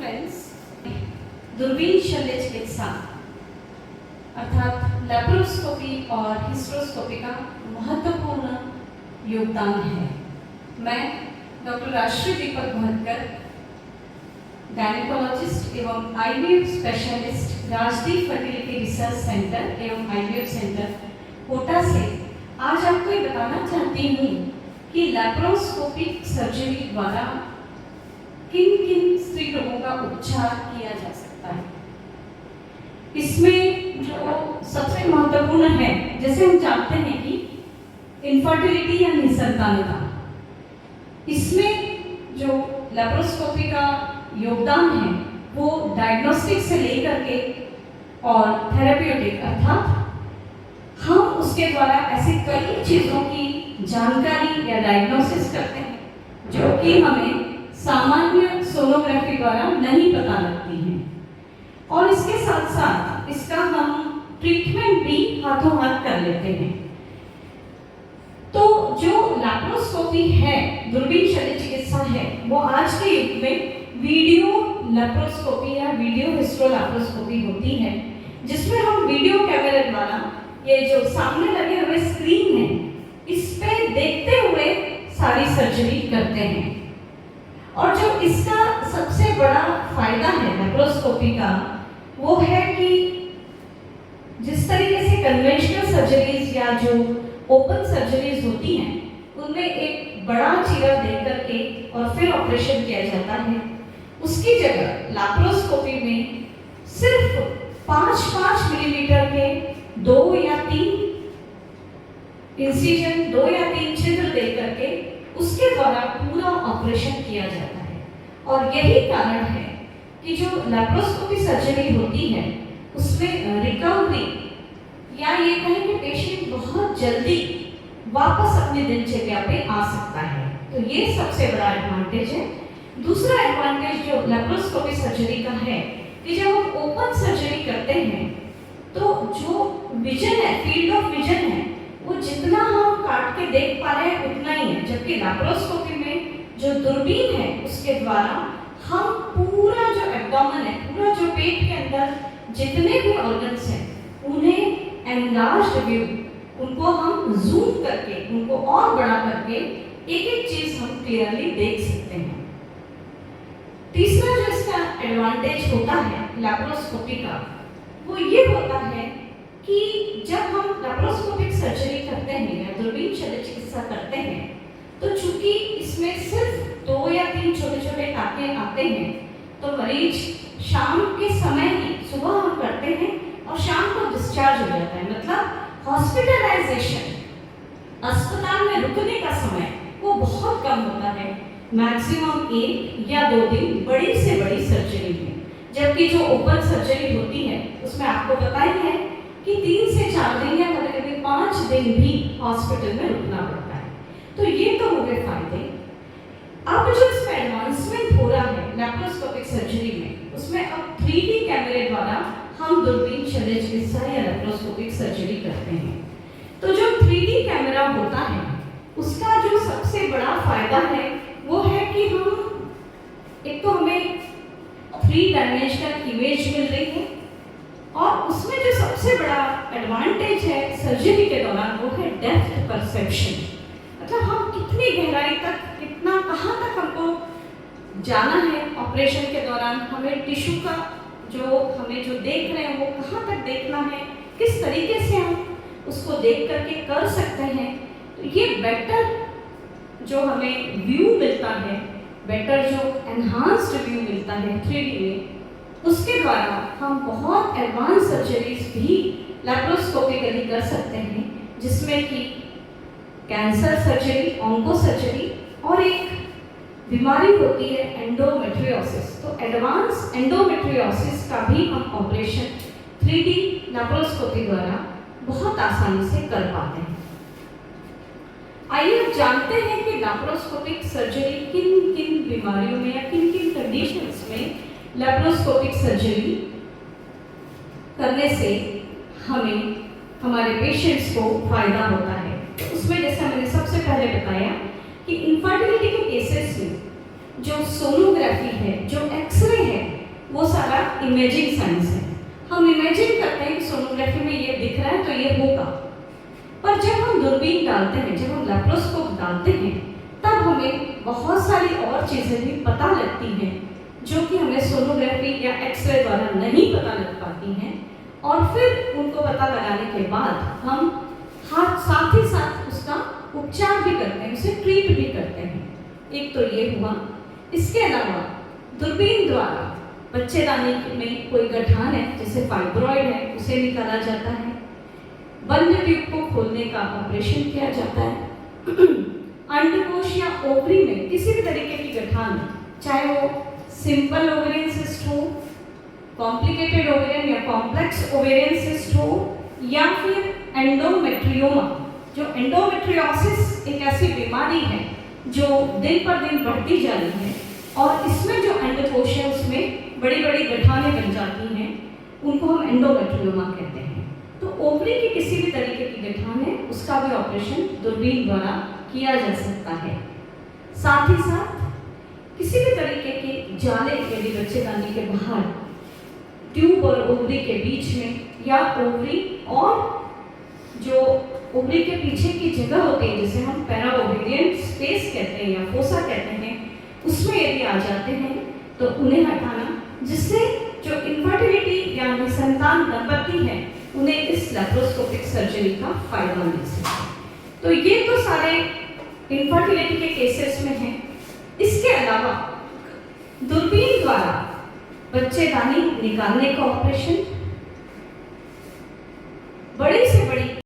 Friends, दूरबीन शल्य चिकित्सा अर्थात लेप्रोस्कोपी और हिस्टेरोस्कोपी का महत्वपूर्ण योगदान है। मैं डॉक्टर राष्ट्रीय दीपक भटकर, गायनेकोलॉजिस्ट एवं IVF specialist, Rajdeep fertility research centre एवं आईवीएफ सेंटर कोटा से आज आपको ये बताना चाहती हूँ कि लेप्रोस्कोपिक सर्जरी द्वारा किन किन स्त्री रोगों का उपचार किया जा सकता है। इसमें जो सबसे महत्वपूर्ण है, जैसे हम जानते हैं कि इंफर्टिलिटी या निसंतानता, इसमें जो लेप्रोस्कोपी का योगदान है वो डायग्नोस्टिक से लेकर के और थेरेप्यूटिक अर्थात हम उसके द्वारा ऐसी कई चीज़ों की जानकारी या डायग्नोसिस करते हैं जो कि हमें सामान्य सोनोग्राफी द्वारा नहीं पता लगती हैं, और इसके साथ साथ इसका हम ट्रीटमेंट भी हाथों हाथ कर लेते हैं। तो जो लेप्रोस्कोपी है, दूरबीन शल्य चिकित्सा है, वो आज के युग में वीडियो लेप्रोस्कोपी या वीडियो हिस्टेरोलेप्रोस्कोपी होती है, जिसमें हम वीडियो कैमरे द्वारा ये जो सामने लगे हुए स्क्रीन है इस पे देखते हुए सारी सर्जरी करते हैं। और जो इसका सबसे बड़ा फायदा है लेप्रोस्कोपी का, वो है कि जिस तरीके से कन्वेंशनल सर्जरीज या जो ओपन सर्जरीज होती हैं उनमें एक बड़ा चीरा दे करके और फिर ऑपरेशन किया जाता है, उसकी जगह लेप्रोस्कोपी में सिर्फ 5-5 मिलीमीटर के 2 या 3 इंसिजन, 2 या 3 छिद्र दे करके उसके द्वारा पूरा ऑपरेशन किया जाता है। और यही कारण है कि जो लेप्रोस्कोपी सर्जरी होती है उसमें रिकवरी या ये कहें कि पेशेंट बहुत जल्दी वापस अपनी दिनचर्या पे आ सकता है। तो ये सबसे बड़ा एडवांटेज है। दूसरा एडवांटेज जो लेप्रोस्कोपी सर्जरी का है कि जब हम ओपन सर्जरी करते हैं तो जो विजन है, फील्ड ऑफ विजन है, वो जितना हम काट के देख पा रहे हैं उतना ही है, जबकि लेप्रोस्कोपी में जो दूरबीन है उसके द्वारा हम पूरा जो एब्डोमेन है, पूरा जो पेट के अंदर जितने भी ऑर्गन्स हैं उन्हें एनलार्ज्ड व्यू, उनको हम जूम करके, उनको और बड़ा करके एक एक चीज हम क्लियरली देख सकते हैं। तीसरा जो इसका एडवांटेज होता है लेप्रोस्कोपी का, वो ये होता है कि जब हम लेप्रोस्कोपिक सर्जरी करते हैं या दूरबीन शल्य चिकित्सा करते हैं तो चूंकि इसमें सिर्फ 2 या 3 छोटे छोटे टाँके आते हैं, तो मरीज शाम के समय ही, सुबह हम करते हैं और शाम को डिस्चार्ज हो जाता है। मतलब हॉस्पिटलाइजेशन, अस्पताल में रुकने का समय वो बहुत कम होता है, मैक्सिमम 1 या 2 दिन बड़ी से बड़ी सर्जरी में। जबकि जो ओपन सर्जरी होती है उसमें आपको पता ही है कि 3 से 4 दिन या कभी-कभी 5 दिन भी हॉस्पिटल में रुकना पड़ता है। तो ये तो हो गए फायदे। अब जो इसमें एडवांसमेंट हो रहा है लेप्रोस्कोपिक सर्जरी में, उसमें अब 3D कैमरे द्वारा हम दूरबीन शल्य चिकित्सा या लेप्रोस्कोपिक सर्जरी करते हैं। तो जो 3D कैमरा होता है उसका जो सबसे बड़ा फायदा है वो है कि हम एक तो हमें 3 डायमेंशनल इमेज मिल रही है, और उसमें जो सबसे बड़ा एडवांटेज है सर्जरी के दौरान वो है डेप्थ परसेप्शन। मतलब हम कितनी गहराई तक, कितना कहाँ तक हमको जाना है ऑपरेशन के दौरान, हमें टिश्यू का हमें जो देख रहे हैं वो कहाँ तक देखना है, किस तरीके से हम उसको देख करके कर सकते हैं। तो ये बेटर जो हमें व्यू मिलता है, बेटर जो एनहांस्ड व्यू मिलता है 3D में, उसके द्वारा हम बहुत एडवांस सर्जरीज भी लेप्रोस्कोपिकली कर सकते हैं, जिसमें कि कैंसर सर्जरी, ऑन्को सर्जरी, और एक बीमारी होती है एंडोमेट्रियोसिस। तो एडवांस एंडोमेट्रियोसिस का भी हम ऑपरेशन 3D लेप्रोस्कोपी द्वारा बहुत आसानी से कर पाते हैं। आइए अब जानते हैं कि लेप्रोस्कोपिक सर्जरी किन किन बीमारियों में या किन किन कंडीशंस में लेप्रोस्कोपिक सर्जरी करने से हमें, हमारे पेशेंट्स को फायदा होता है। तो उसमें जैसा मैंने सबसे पहले बताया कि इनफर्टिलिटी के केसेस में जो सोनोग्राफी है, जो एक्सरे है, इमेजिंग साइंस है। हम इमेजिन करते हैं कि सोनोग्राफी में ये दिख रहा है तो ये होगा, पर जब हम दूरबीन डालते हैं, जब हम लैप्रोस्कोप डालते हैं, तब हमें बहुत सारी और चीज़ें भी पता लगती हैं जो कि हमें सोनोग्राफी या एक्सरे द्वारा नहीं पता लग पाती हैं। और फिर उनको पता लगाने के बाद हम साथ ही साथ उसका उपचार भी करते हैं, उसे ट्रीट भी करते हैं। एक तो ये हुआ। इसके अलावा दूरबीन द्वारा बच्चेदानी में कोई गठान है जैसे फाइब्रॉइड है, उसे निकाला जाता है। बंद ट्यूब को खोलने का ऑपरेशन किया जाता है। अंडकोश या ओवरी में किसी भी तरीके की गठान, चाहे वो सिंपल ओवेरियन सिस्ट हो, कॉम्प्लिकेटेड ओवेरियन या कॉम्प्लेक्स ओवेरियन सिस्ट हो, या फिर एंडोमेट्रियोमा। जो एंडोमेट्रियोसिस एक ऐसी बीमारी है जो दिन पर दिन बढ़ती जा रही है, और इसमें जो अंडकोश है उसमें बड़ी बड़ी गठानें बन जाती हैं, उनको हम एंडोमेट्रियोमा कहते हैं। तो ओवरी की किसी भी तरीके की गठान है, उसका भी ऑपरेशन दूरबीन द्वारा किया जा सकता है। साथ ही साथ किसी भी तरीके के जाले, यदि बच्चेदानी के बाहर ट्यूब और ओवरी के बीच में, या ओवरी और जो ओवरी के पीछे की जगह होती है जिसे हम पैरा ओवेरियन स्पेस कहते हैं या फोसा कहते हैं, उसमें यदि आ जाते हैं तो उन्हें हटाना, जिससे जो इनफर्टिलिटी या निसंतान दंपति है उन्हें इस लैप्रोस्कोपिक सर्जरी का फायदा मिल सके। तो ये तो सारे इनफर्टिलिटी के केसेस में हैं। इसके अलावा दूरबीन द्वारा बच्चेदानी निकालने का ऑपरेशन, बड़ी